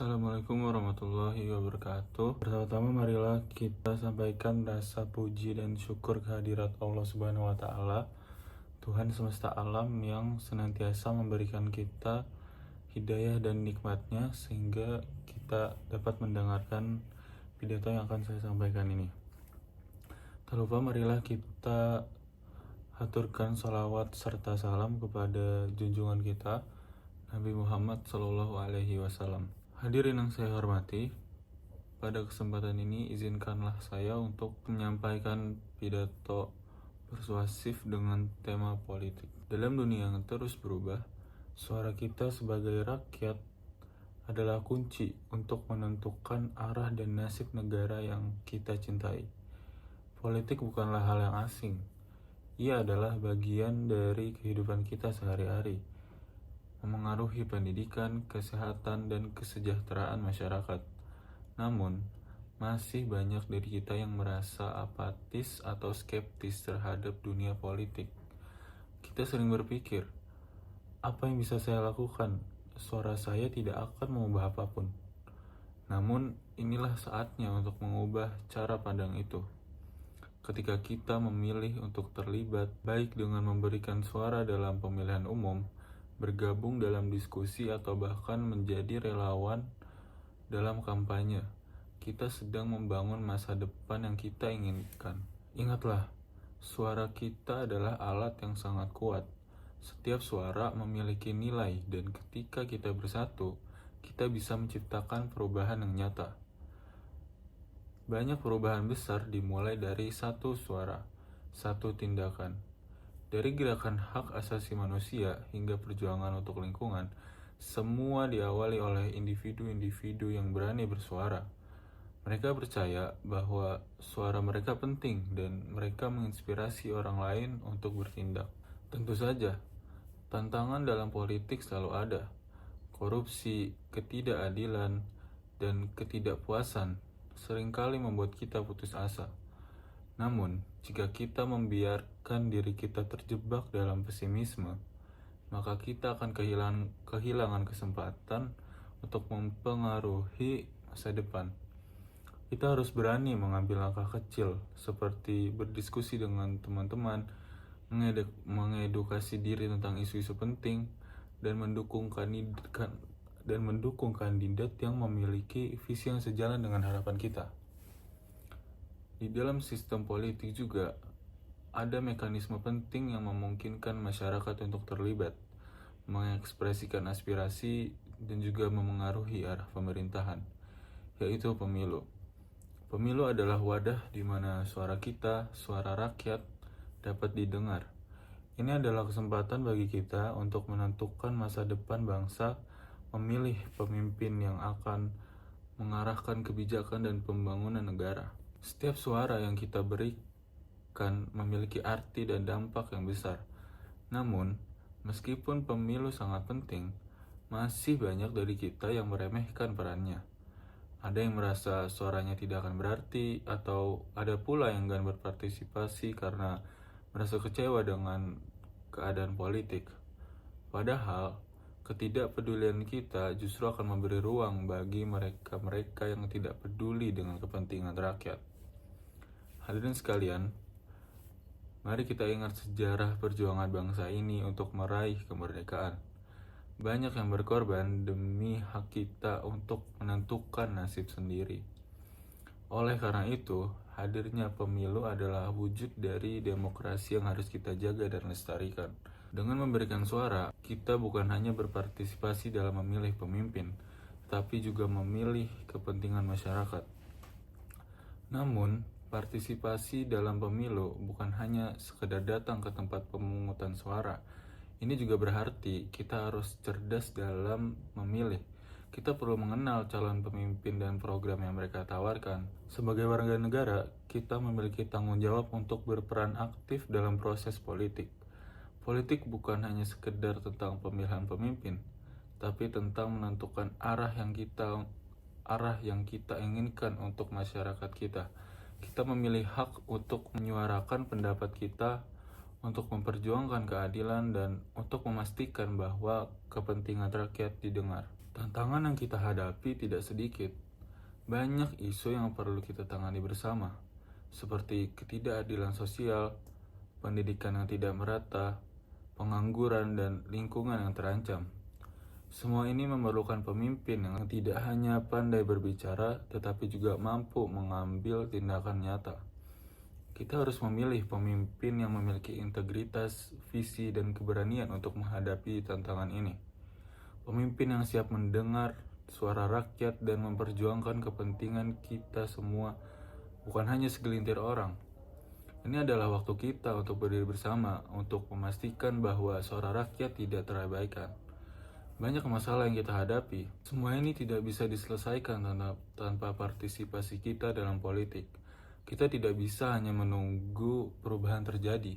Assalamualaikum warahmatullahi wabarakatuh. Pertama-tama marilah kita sampaikan rasa puji dan syukur kehadirat Allah Subhanahu wa taala, Tuhan semesta alam yang senantiasa memberikan kita hidayah dan nikmatnya sehingga kita dapat mendengarkan pidato yang akan saya sampaikan ini. Tak lupa marilah kita haturkan salawat serta salam kepada junjungan kita Nabi Muhammad SAW. Hadirin yang saya hormati, pada kesempatan ini izinkanlah saya untuk menyampaikan pidato persuasif dengan tema politik. Dalam dunia yang terus berubah, suara kita sebagai rakyat adalah kunci untuk menentukan arah dan nasib negara yang kita cintai. Politik bukanlah hal yang asing. Ia adalah bagian dari kehidupan kita sehari-hari, memengaruhi pendidikan, kesehatan, dan kesejahteraan masyarakat. Namun, masih banyak dari kita yang merasa apatis atau skeptis terhadap dunia politik. Kita sering berpikir, apa yang bisa saya lakukan? Suara saya tidak akan mengubah apapun. Namun, inilah saatnya untuk mengubah cara pandang itu. Ketika kita memilih untuk terlibat, baik dengan memberikan suara dalam pemilihan umum, bergabung dalam diskusi, atau bahkan menjadi relawan dalam kampanye, kita sedang membangun masa depan yang kita inginkan. Ingatlah, suara kita adalah alat yang sangat kuat. Setiap suara memiliki nilai, dan ketika kita bersatu, kita bisa menciptakan perubahan yang nyata. Banyak perubahan besar dimulai dari satu suara, satu tindakan. Dari gerakan hak asasi manusia hingga perjuangan untuk lingkungan, semua diawali oleh individu-individu yang berani bersuara. Mereka percaya bahwa suara mereka penting dan mereka menginspirasi orang lain untuk bertindak. Tentu saja, tantangan dalam politik selalu ada. Korupsi, ketidakadilan, dan ketidakpuasan seringkali membuat kita putus asa. Namun, jika kita membiarkan diri kita terjebak dalam pesimisme, maka kita akan kehilangan kesempatan untuk mempengaruhi masa depan. Kita harus berani mengambil langkah kecil, seperti berdiskusi dengan teman-teman, mengedukasi diri tentang isu-isu penting, dan mendukung kandidat yang memiliki visi yang sejalan dengan harapan kita. Di dalam sistem politik juga ada mekanisme penting yang memungkinkan masyarakat untuk terlibat, mengekspresikan aspirasi, dan juga memengaruhi arah pemerintahan, yaitu pemilu. Pemilu adalah wadah di mana suara kita, suara rakyat, dapat didengar. Ini adalah kesempatan bagi kita untuk menentukan masa depan bangsa, memilih pemimpin yang akan mengarahkan kebijakan dan pembangunan negara. Setiap suara yang kita berikan memiliki arti dan dampak yang besar. Namun, meskipun pemilu sangat penting, masih banyak dari kita yang meremehkan perannya. Ada yang merasa suaranya tidak akan berarti, atau ada pula yang enggan berpartisipasi karena merasa kecewa dengan keadaan politik. Padahal, ketidakpedulian kita justru akan memberi ruang bagi mereka-mereka yang tidak peduli dengan kepentingan rakyat. Hadirin sekalian, mari kita ingat sejarah perjuangan bangsa ini untuk meraih kemerdekaan. Banyak yang berkorban demi hak kita untuk menentukan nasib sendiri. Oleh karena itu, hadirnya pemilu adalah wujud dari demokrasi yang harus kita jaga dan lestarikan. Dengan memberikan suara, kita bukan hanya berpartisipasi dalam memilih pemimpin, tapi juga memilih kepentingan masyarakat. Namun, partisipasi dalam pemilu bukan hanya sekedar datang ke tempat pemungutan suara. Ini juga berarti kita harus cerdas dalam memilih. Kita perlu mengenal calon pemimpin dan program yang mereka tawarkan. Sebagai warga negara, kita memiliki tanggung jawab untuk berperan aktif dalam proses politik. Politik bukan hanya sekedar tentang pemilihan pemimpin, tapi tentang menentukan arah yang kita inginkan untuk masyarakat kita. Kita memilih hak untuk menyuarakan pendapat kita, untuk memperjuangkan keadilan, dan untuk memastikan bahwa kepentingan rakyat didengar. Tantangan yang kita hadapi tidak sedikit. Banyak isu yang perlu kita tangani bersama, seperti ketidakadilan sosial, pendidikan yang tidak merata, pengangguran, dan lingkungan yang terancam. Semua ini memerlukan pemimpin yang tidak hanya pandai berbicara, tetapi juga mampu mengambil tindakan nyata. Kita harus memilih pemimpin yang memiliki integritas, visi, dan keberanian untuk menghadapi tantangan ini. Pemimpin yang siap mendengar suara rakyat dan memperjuangkan kepentingan kita semua, bukan hanya segelintir orang. Ini adalah waktu kita untuk berdiri bersama, untuk memastikan bahwa suara rakyat tidak terabaikan. Banyak masalah yang kita hadapi. Semua ini tidak bisa diselesaikan tanpa partisipasi kita dalam politik. Kita tidak bisa hanya menunggu perubahan terjadi.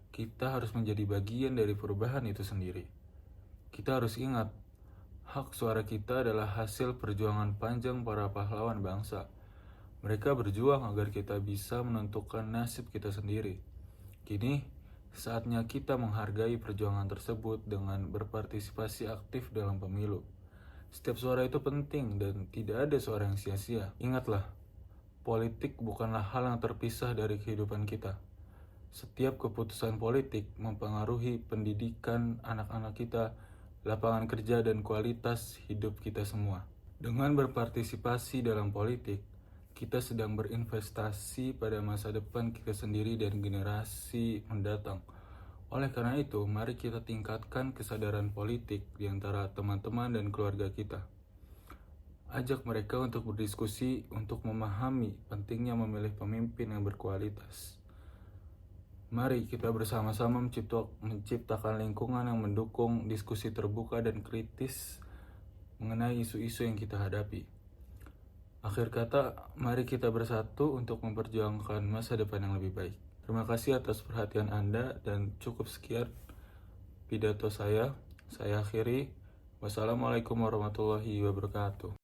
Kita harus menjadi bagian dari perubahan itu sendiri. Kita harus ingat, hak suara kita adalah hasil perjuangan panjang para pahlawan bangsa. Mereka berjuang agar kita bisa menentukan nasib kita sendiri. Kini, saatnya kita menghargai perjuangan tersebut dengan berpartisipasi aktif dalam pemilu. Setiap suara itu penting dan tidak ada suara yang sia-sia. Ingatlah, politik bukanlah hal yang terpisah dari kehidupan kita. Setiap keputusan politik mempengaruhi pendidikan anak-anak kita, lapangan kerja, dan kualitas hidup kita semua. Dengan berpartisipasi dalam politik, kita sedang berinvestasi pada masa depan kita sendiri dan generasi mendatang. Oleh karena itu, mari kita tingkatkan kesadaran politik di antara teman-teman dan keluarga kita. Ajak mereka untuk berdiskusi, untuk memahami pentingnya memilih pemimpin yang berkualitas. Mari kita bersama-sama menciptakan lingkungan yang mendukung diskusi terbuka dan kritis mengenai isu-isu yang kita hadapi. Akhir kata, mari kita bersatu untuk memperjuangkan masa depan yang lebih baik. Terima kasih atas perhatian Anda dan cukup sekian pidato saya. Saya akhiri. Wassalamualaikum warahmatullahi wabarakatuh.